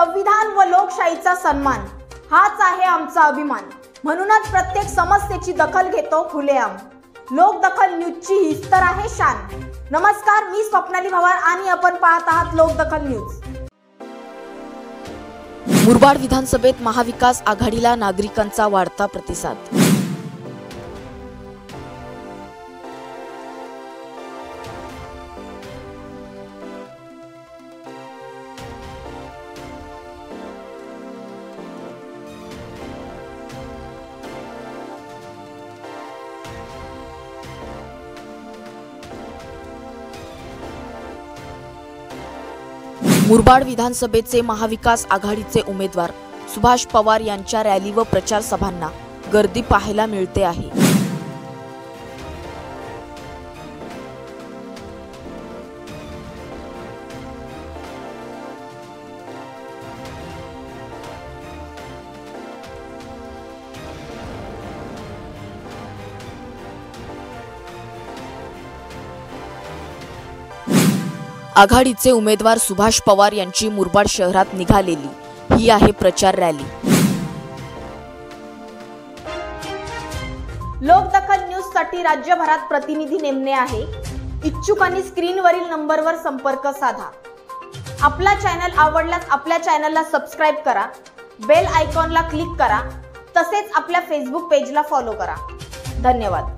संविधान व लोकशाहीचा सन्मान हाच आहे आमचा अभिमान। म्हणूनच प्रत्येक समस्येची दखल घेतो खुलेआम। लोकदखल न्यूजची हीच तर आहे शान। नमस्कार, मी स्वप्नाली भवार आणि आपण पाहत आहात लोकदखल न्यूज। मुरबाड विधानसभेत महाविकास आघाडीला नागरिकांचा वाढता प्रतिसाद। मुरबाड विधानसभेचे महाविकास आघाडीचे उमेदवार सुभाष पवार यांच्या रॅली व प्रचार सभांना गर्दी पाहायला मिळते आहे। आघाडीचे उमेदवार सुभाष पवार यांची मुरबाड शहरात निघालेली ही आहे प्रचार रॅली। लोकदखल न्यूज साठी राज्यभरात प्रतिनिधी नेमणे आहे। इच्छुकांनी स्क्रीनवरील नंबरवर संपर्क साधा। आपला चॅनल आवडल्यास आपल्या चॅनलला सबस्क्राइब करा, बेल आयकॉनला क्लिक करा, तसेच आपल्या फेसबुक पेजला फॉलो करा। धन्यवाद।